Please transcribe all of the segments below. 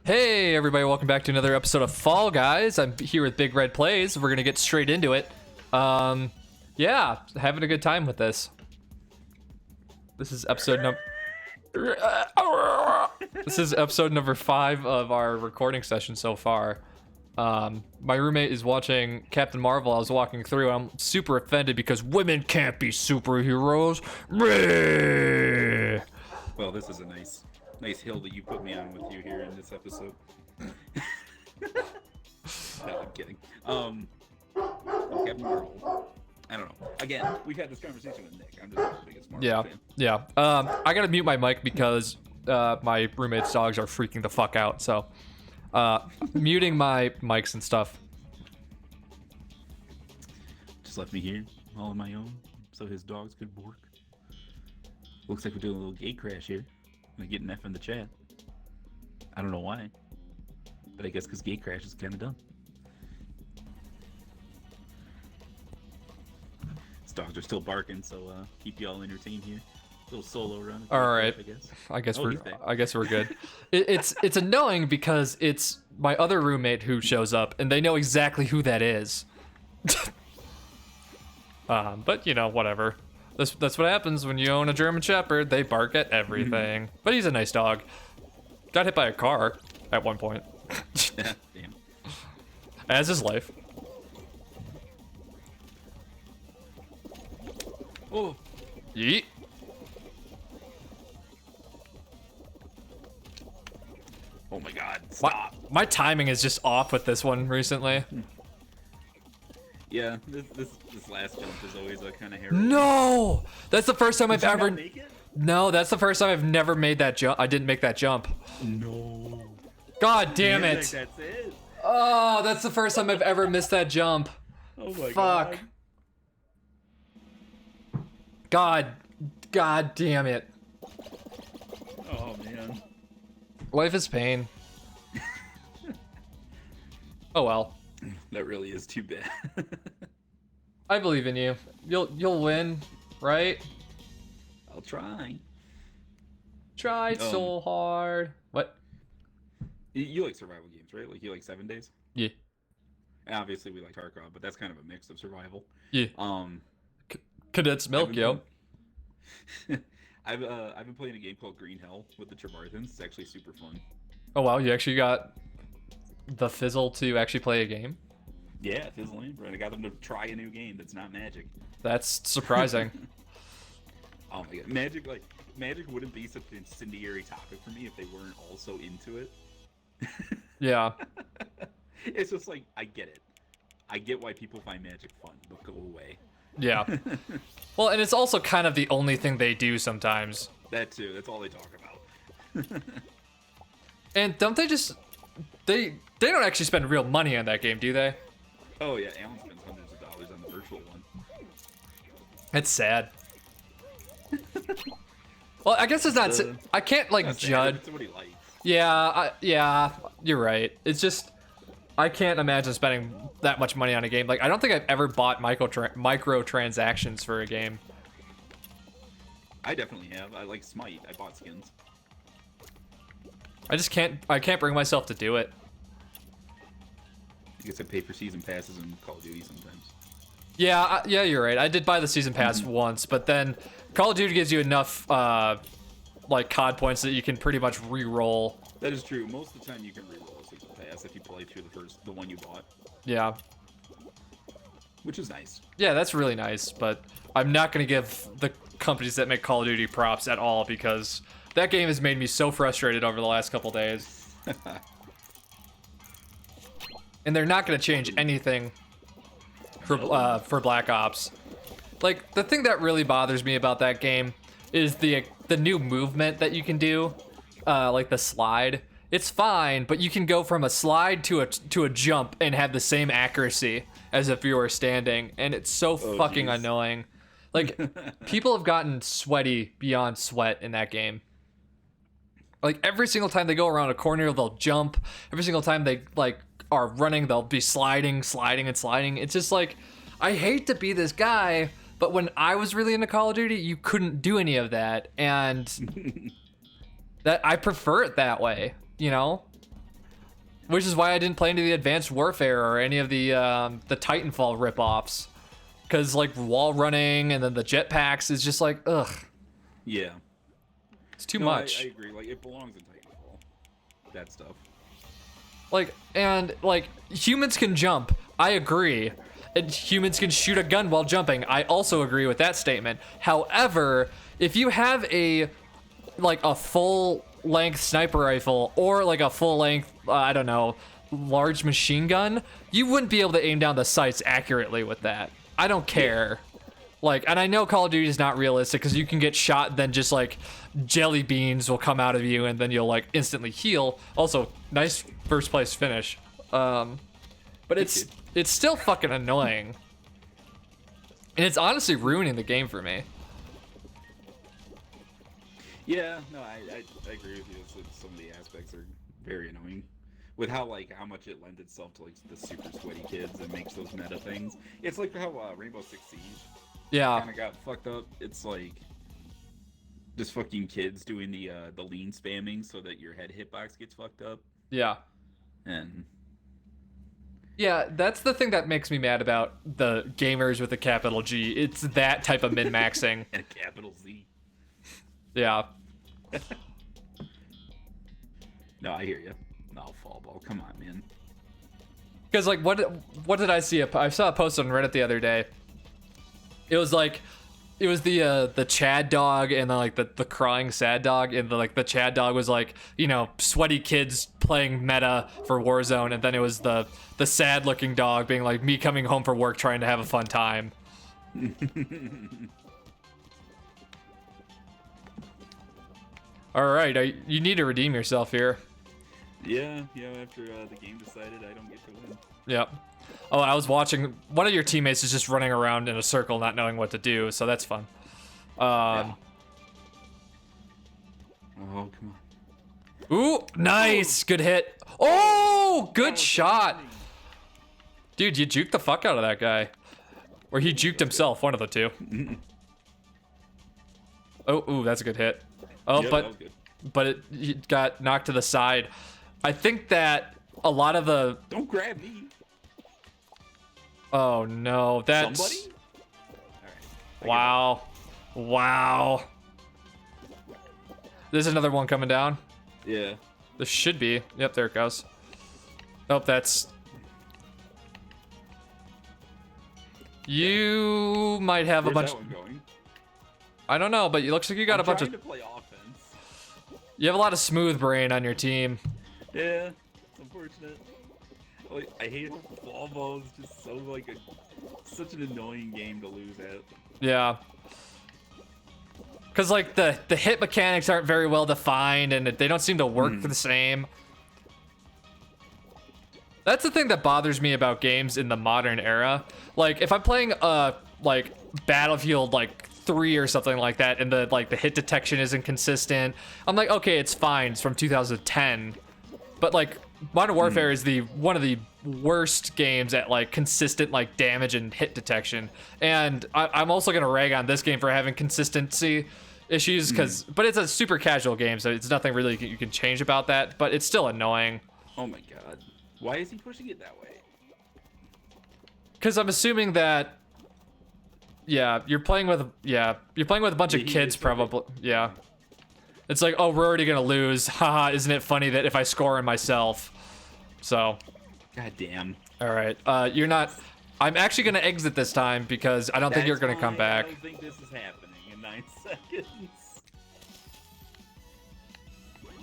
Hey everybody, welcome back to another episode of Fall Guys. I'm here with Big Red Plays. We're gonna get straight into it. Yeah, having a good time with this. This is episode number 5 of our recording session so far. My roommate is watching Captain Marvel. I was walking through and I'm super offended because women can't be superheroes. Well, this is a nice hill that you put me on with you here in this episode. No, I'm kidding. Captain Marvel. I don't know. Again, we've had this conversation with Nick. I'm just not the biggest Marvel fan. Yeah. I gotta mute my mic because my roommate's dogs are freaking the fuck out. So, muting my mics and stuff. Just left me here all on my own, so his dogs could bark. Looks like we're doing a little gate crash here. I'm getting F in the chat. I don't know why, but I guess because gate crash is kind of done. His dogs are still barking, so keep y'all entertained here. Little solo run. All right. I guess we're good. It's annoying because it's my other roommate who shows up, and they know exactly who that is. But you know, whatever. That's what happens when you own a German Shepherd. They bark at everything. But he's a nice dog. Got hit by a car at one point. Damn. As is life. Oh. Yeet. Oh my God! Stop. My timing is just off with this one recently. Yeah, this last jump is always a kind of harrowing. No, that's the first time I've ever. Make it? No, that's the first time I've never made that jump. I didn't make that jump. No. God damn it. That's it. Oh, that's the first time I've ever missed that jump. Oh my Fuck. God damn it. Oh man. Life is pain. Oh well. That really is too bad. I believe in you. You'll win, right? I'll try. Try so hard. What? You like survival games, right? Like you like 7 Days? Yeah. And obviously we like Tarkov, but that's kind of a mix of survival. Yeah. Condensed milk, yo. I've been playing a game called Green Hell with the Trevarthans. It's actually super fun. Oh wow, you actually got the fizzle to actually play a game? Yeah, fizzling. Right. I got them to try a new game that's not Magic. That's surprising. Oh my God, Magic wouldn't be such an incendiary topic for me if they weren't also into it. Yeah. It's just like, I get it. I get why people find Magic fun, but go away. Yeah. Well, and it's also kind of the only thing they do sometimes. That too. That's all they talk about. And don't they just... They don't actually spend real money on that game, do they? Oh yeah, Alan spends hundreds of dollars on the virtual one. It's sad. Well, I guess it's not... I can't, like, judge... That's what he likes. Yeah, you're right. It's just... I can't imagine spending that much money on a game. Like, I don't think I've ever bought microtransactions for a game. I definitely have. I like Smite. I bought skins. I just can't... I can't bring myself to do it. I guess I pay for season passes in Call of Duty sometimes. Yeah, yeah, you're right. I did buy the season pass once, but then Call of Duty gives you enough, like, COD points that you can pretty much re-roll. That is true. Most of the time you can re-roll a season pass if you play through the one you bought. Yeah. Which is nice. Yeah, that's really nice, but I'm not going to give the companies that make Call of Duty props at all because that game has made me so frustrated over the last couple days. And they're not going to change anything for Black Ops. Like, the thing that really bothers me about that game is the new movement that you can do, like the slide. It's fine, but you can go from a slide to a jump and have the same accuracy as if you were standing, and it's so fucking annoying. Like, people have gotten sweaty beyond sweat in that game. Like, every single time they go around a corner, they'll jump. Every single time they, like, are running, they'll be sliding. It's just like, I hate to be this guy, but when I was really into Call of Duty, you couldn't do any of that, and that I prefer it that way. you know? Which is why I didn't play any of the Advanced Warfare or any of the Titanfall ripoffs. Because, like, wall running and then the jetpacks is just like, ugh. Yeah. It's too much. I agree. Like, it belongs in Titanfall. That stuff. Like, and, like, humans can jump. I agree. And humans can shoot a gun while jumping. I also agree with that statement. However, if you have a full-length sniper rifle or, like, a full-length, I don't know, large machine gun, you wouldn't be able to aim down the sights accurately with that. I don't care. Like, and I know Call of Duty is not realistic because you can get shot and then just, like, jelly beans will come out of you and then you'll, like, instantly heal. Also, nice first place finish. But it's still fucking annoying. And it's honestly ruining the game for me. Yeah, no, I agree with you. Some of the aspects are very annoying. With how much it lends itself to, like, the super sweaty kids and makes those meta things. It's like how Rainbow Six Siege kind of got fucked up. It's like just fucking kids doing the lean spamming so that your head hitbox gets fucked up. Yeah. And yeah, that's the thing that makes me mad about the gamers with a capital G. It's that type of min-maxing. and a capital Z. Yeah. No, I hear you. No, fall ball. Come on, man. Because, like, what did I see? I saw a post on Reddit the other day. It was like, it was the Chad dog and the crying sad dog, and the Chad dog was like, you know, sweaty kids playing meta for Warzone, and then it was the sad looking dog being like me coming home from work trying to have a fun time. All right, you need to redeem yourself here. Yeah, after the game decided I don't get to win. Yep. Oh, I was watching, one of your teammates is just running around in a circle not knowing what to do, so that's fun. Yeah. Oh, come on. Ooh, nice! Good hit. Oh, good shot! Dude, you juked the fuck out of that guy. Or he juked himself, one of the two. Oh, ooh, that's a good hit. Oh, Yeah, but that was good. but it got knocked to the side. I think that a lot of the... Don't grab me. Oh, no, that's... Somebody? All right. Wow. Wow. There's another one coming down. Yeah. There should be. Yep, there it goes. Oh, that's... You might have Where's a bunch... that one going? I don't know, but it looks like you got a bunch of... to play offense. You have a lot of smooth brain on your team. Yeah, it's unfortunate. Like, I hate it. Fall ball is just so such an annoying game to lose at. Yeah. Because, like, the hit mechanics aren't very well defined, and they don't seem to work the same. That's the thing that bothers me about games in the modern era. Like, if I'm playing, like, Battlefield, like, 3 or something like that, and the hit detection isn't consistent, I'm like, okay, it's fine. It's from 2010. But, like, Modern Warfare is one of the worst games at, like, consistent, like, damage and hit detection. And I'm also gonna rag on this game for having consistency issues, but it's a super casual game, so it's nothing really you can change about that, but it's still annoying. Oh my god. Why is he pushing it that way? Because I'm assuming that, you're playing with a bunch of kids, probably. Yeah. It's like, oh, we're already gonna lose. Haha, isn't it funny that if I score on myself? So. God damn. All right. You're not. I'm actually gonna exit this time because I don't think you're gonna come back. I don't think this is happening in 9 seconds.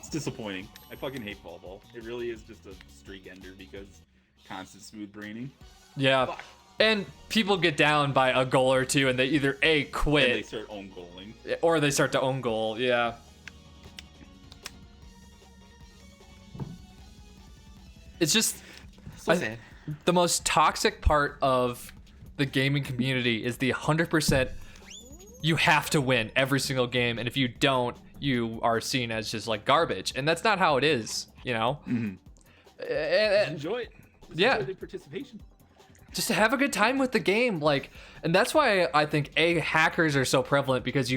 It's disappointing. I fucking hate fall ball. It really is just a streak ender because constant smooth braining. Yeah. Fuck. And people get down by a goal or two and they either quit. And they start own goaling. Or they start to own goal, yeah. It's just So sad. The most toxic part of the gaming community is the 100% you have to win every single game, and if you don't, you are seen as just like garbage, and that's not how it is, you know. Enjoy it. Yeah. Enjoy the participation. Just to have a good time with the game, like, and that's why I think hackers are so prevalent, because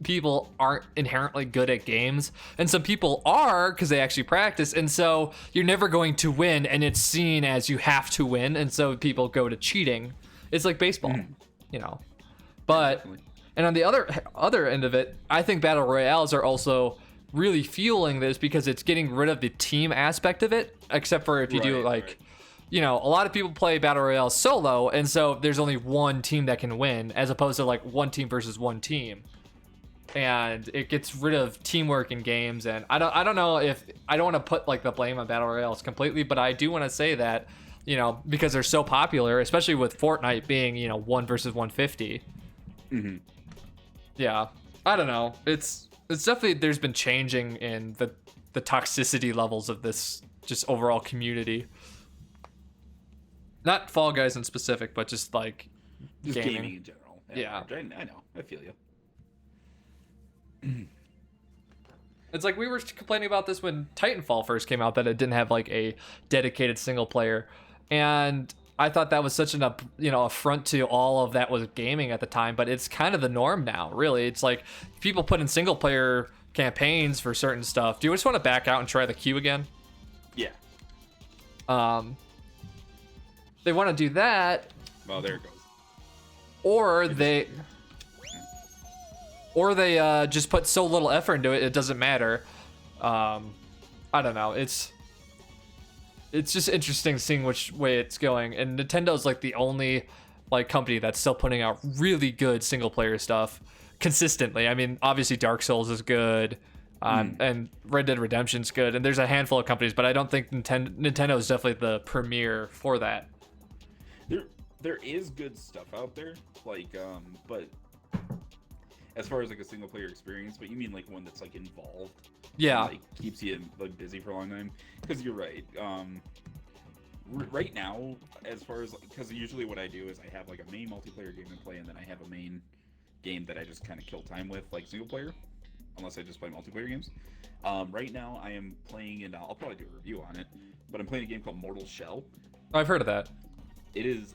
people aren't inherently good at games, and some people are because they actually practice, and so you're never going to win, and it's seen as you have to win, and so people go to cheating. It's like baseball, you know. But Definitely. and on the other end of it, I think battle royales are also really fueling this because it's getting rid of the team aspect of it, except for if you do like, you know, a lot of people play battle royale solo, and so there's only one team that can win, as opposed to like one team versus one team. And it gets rid of teamwork in games, and I don't know if I don't want to put like the blame on battle royales completely, but I do want to say that, you know, because they're so popular, especially with Fortnite being, you know, 1 versus 150. Yeah, I don't know. It's definitely, there's been changing in the toxicity levels of this just overall community. Not Fall Guys in specific, but just like Just gaming in general. Yeah. I know. I feel you. It's like we were complaining about this when Titanfall first came out, that it didn't have like a dedicated single player, and I thought that was such an affront to all of that was gaming at the time. But it's kind of the norm now, really. It's like people put in single player campaigns for certain stuff. Do you just want to back out and try the queue again? Yeah. They want to do that. Well, there it goes. Or they just put so little effort into it, it doesn't matter. I don't know. It's just interesting seeing which way it's going. And Nintendo's like the only like company that's still putting out really good single player stuff consistently. I mean, obviously Dark Souls is good, and Red Dead Redemption's good, and there's a handful of companies, but I don't think Nintendo is definitely the premier for that. There is good stuff out there, like but as far as like a single player experience, but you mean like one that's like involved, yeah, and, like keeps you like busy for a long time. Because you're right. Right now, as far as because usually what I do is I have like a main multiplayer game to play, and then I have a main game that I just kind of kill time with, like single player, unless I just play multiplayer games. Right now I am playing, and I'll probably do a review on it, but I'm playing a game called Mortal Shell. I've heard of that. It is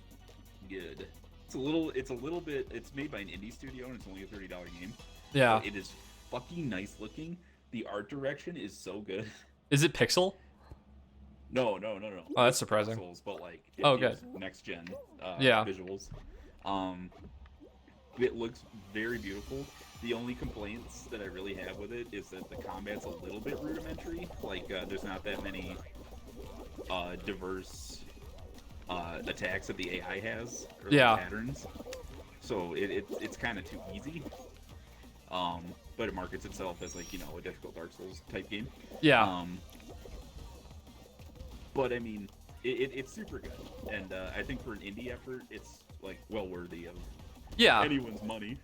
good. It's a little bit. It's made by an indie studio, and it's only a $30 game. Yeah. But it is fucking nice looking. The art direction is so good. Is it pixel? No. Oh, that's surprising. Pixels, but like, good. Next gen Yeah. visuals. It looks very beautiful. The only complaints that I really have with it is that the combat's a little bit rudimentary. Like, there's not that many diverse attacks that the AI has, or patterns. So it's kind of too easy. But it markets itself as like, you know, a difficult Dark Souls type game. Yeah. But I mean, it's super good, and I think for an indie effort, it's like well worthy of anyone's money.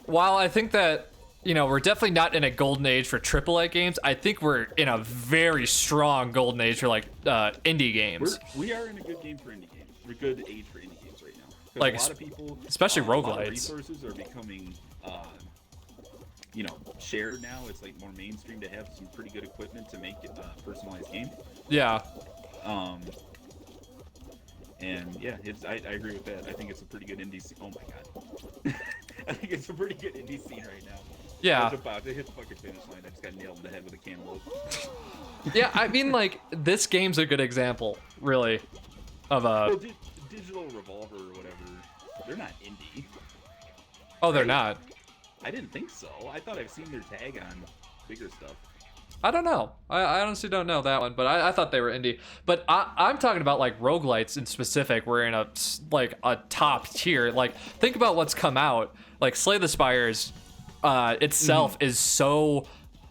While I think that, you know, we're definitely not in a golden age for AAA games, I think we're in a very strong golden age for like indie games. We are in a good game for indie games. We're a good age for indie games right now. Like a lot of people, especially a lot of roguelites. resources are becoming, you know, shared now. It's like more mainstream to have some pretty good equipment to make a personalized game. Yeah. And yeah, I agree with that. I think it's a pretty good indie scene. Oh my god. I think it's a pretty good indie scene right now. Yeah. I was about to hit the fucking finish line. I just got nailed in the head with a cantaloupe. Yeah, I mean, like, this game's a good example, really, of a... Well, Digital Revolver or whatever, they're not indie. Oh, they're not? I didn't think so. I thought I've seen their tag on bigger stuff. I don't know. I honestly don't know that one, but I thought they were indie. But I'm talking about like roguelites in specific. We're in a top tier. Like, think about what's come out. Like Slay the Spires itself is so.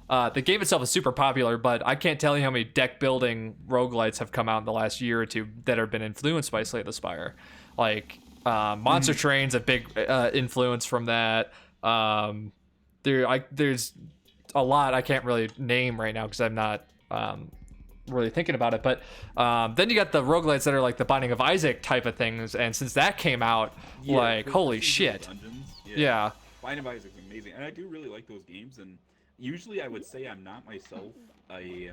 The game itself is super popular, but I can't tell you how many deck building roguelites have come out in the last year or two that have been influenced by Slay the Spire. Like Monster Train's a big influence from that. There's a lot I can't really name right now because I'm not really thinking about it. But then you got the roguelites that are like the Binding of Isaac type of things, and since that came out, like holy shit. Yeah. Binding of Isaac is amazing, and I do really like those games. And usually I would say I'm not myself a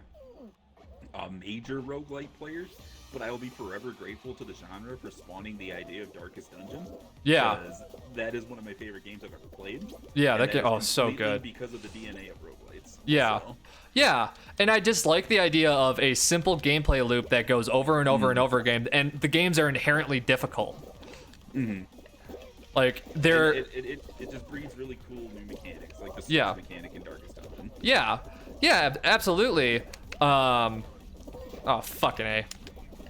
major roguelike player, but I will be forever grateful to the genre for spawning the idea of Darkest Dungeon. Yeah. Because that is one of my favorite games I've ever played. Yeah, And that game. is Oh, so completely good. because of the DNA of roguelites. Yeah. So, Yeah, and I just like the idea of a simple gameplay loop that goes over and over and over again, and the games are inherently difficult. Like they're it just breeds really cool new mechanics, like the Yeah. mechanic in Darkest Dungeon. yeah, absolutely. Oh fucking A.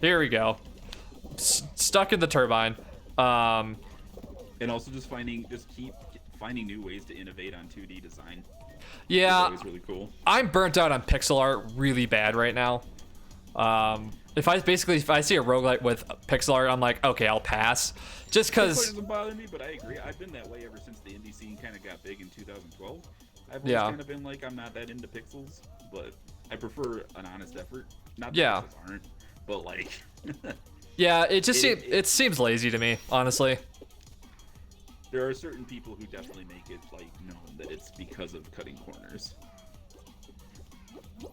Here we go. Stuck in the turbine. And also just keep finding new ways to innovate on 2D design. Yeah, It's always really cool. I'm burnt out on pixel art really bad right now. If I see a roguelite with pixel art, I'm like, okay, I'll pass. Just That part because, doesn't bother me, but I agree. I've been that way ever since the indie scene kind of got big in 2012. I've always Yeah. kind of been like, I'm not that into pixels, but I prefer an honest effort. Not that Yeah. pixels aren't, but like, yeah, it just It- seems lazy to me, honestly. there are certain people who definitely make it like known that it's because of cutting corners.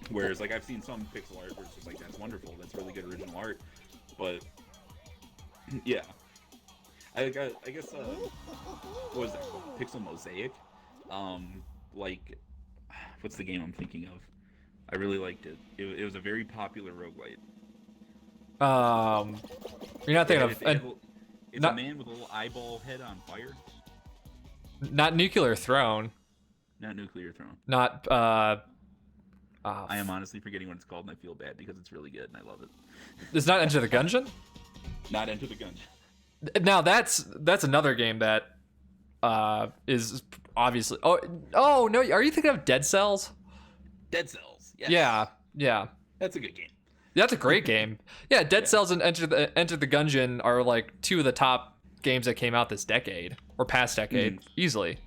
Whereas like I've seen some pixel art where it's just like, that's wonderful, that's really good original art, but yeah. I guess what was that called? Pixel Mosaic. Like, what's the game I'm thinking of? I really liked it. It was a very popular roguelite. You're not thinking It's of a not- man with a little eyeball head on fire. not Nuclear Throne, Not Nuclear Throne. not I am honestly forgetting what it's called, and I feel bad because it's really good and I love it. it's not Enter the Gungeon. Not Enter the Gungeon. Now that's another game that is obviously. Oh no, are you thinking of Dead Cells? Dead Cells. Yes. Yeah. That's a good game. That's a great game. Yeah, Dead Cells and Enter the Gungeon are like two of the top games that came out this decade or past decade, easily.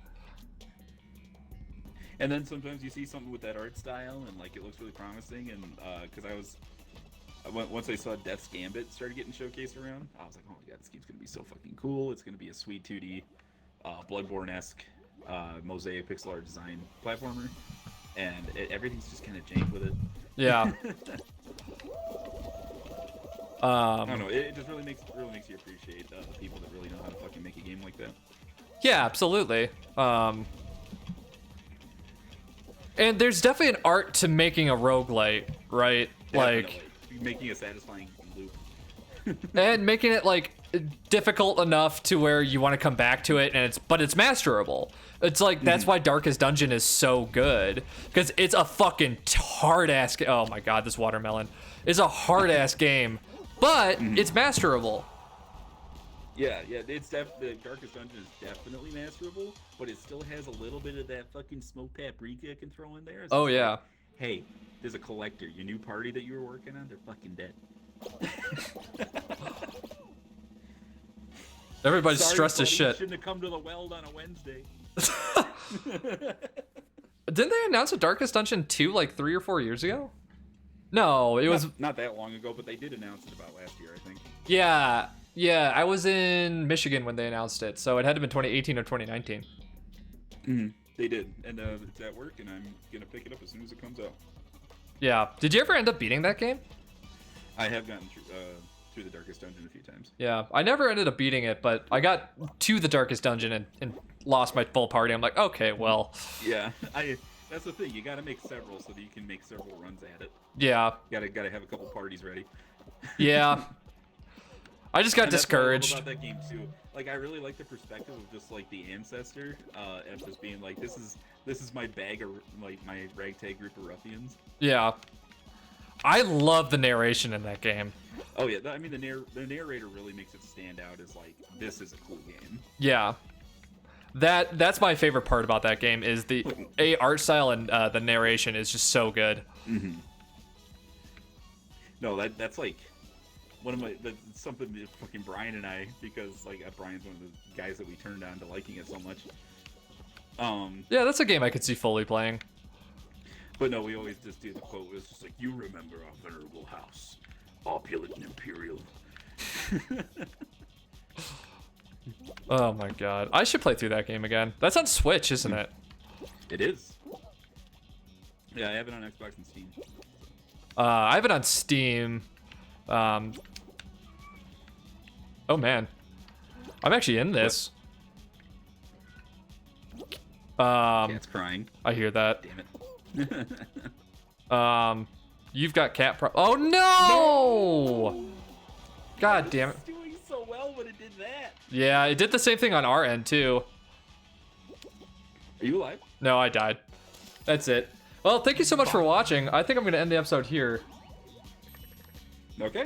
And then sometimes you see something with that art style and like it looks really promising. And because once I saw Death's Gambit started getting showcased around, I was like, oh my god, this game's gonna be so fucking cool. It's gonna be a sweet 2D, Bloodborne-esque, mosaic pixel art design platformer, and everything's just kind of jank with it. Yeah. I don't know. It just really makes you appreciate the people that really know how to fucking make a game like that. Yeah, absolutely. And there's definitely an art to making a roguelite, right? Like, Definitely. Making a satisfying loop. and making it like difficult enough to where you want to come back to it, and but it's masterable. It's like that's why Darkest Dungeon is so good, because it's a fucking hard ass. Oh my god, this watermelon is a hard ass game, but it's masterable. Yeah, the Darkest Dungeon is definitely masterable, but it still has a little bit of that fucking smoke paprika it can throw in there. It's Oh just yeah. like, hey, there's a collector. Your new party that you were working on, they're fucking dead. Everybody's Sorry, stressed as buddy, shit. You shouldn't have come to the Weld on a Wednesday. Didn't they announce a Darkest Dungeon 2 like 3 or 4 years ago? No, it was. Not that long ago, but they did announce it about last year, I think. Yeah, I was in Michigan when they announced it, so it had to have been 2018 or 2019. They did, and it's at work, and I'm gonna pick it up as soon as it comes out. Yeah. Did you ever end up beating that game? I have gotten through the Darkest Dungeon a few times. Yeah, I never ended up beating it, but I got to the Darkest Dungeon and lost my full party. I'm like, okay, well. Yeah, that's the thing. You got to make several so that you can make several runs at it. Yeah. Gotta have a couple parties ready. Yeah. I just got And that's what I love discouraged. about that game too. Like I really like the perspective of just like the ancestor, of just being like, this is my bag of like my ragtag group of ruffians. Yeah. I love the narration in that game. Oh yeah, I mean the narrator really makes it stand out as like, this is a cool game. Yeah. That's my favorite part about that game is the art style and the narration is just so good. No, that's like one of that's something that fucking Brian and I, because like Brian's one of the guys that we turned on to liking it so much. Yeah, that's a game I could see fully playing. But no, we always just do the quote. It's just like, you remember our venerable house, opulent and imperial. Oh my god. I should play through that game again. That's on Switch, isn't it? It is. Yeah, I have it on Xbox and Steam. I have it on Steam. Oh man, I'm actually in this. Cat's crying. I hear that. Damn it. You've got oh no! God damn it. It's doing so well when it did that. Yeah, it did the same thing on our end too. Are you alive? No, I died. That's it. Well, thank you so much for watching. I think I'm gonna end the episode here. Okay.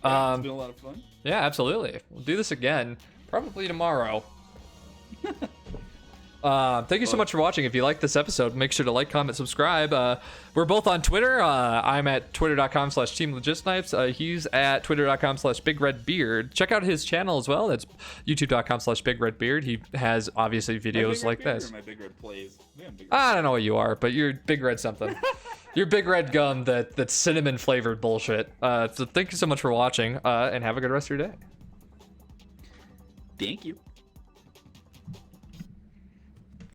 Yeah, it's been a lot of fun. Yeah, absolutely. We'll do this again, probably tomorrow. Thank you so much for watching. If you like this episode, make sure to like, comment, subscribe. We're both on Twitter. I'm at twitter.com/Teamlegitsnipez. He's at twitter.com/BigRedBeard. Check out his channel as well. That's youtube.com/BigRedBeard. He has obviously videos like this. My Big Red plays. I don't know what you are, but you're Big Red something. You're Big Red gum that's cinnamon flavored bullshit. So thank you so much for watching, and have a good rest of your day. Thank you.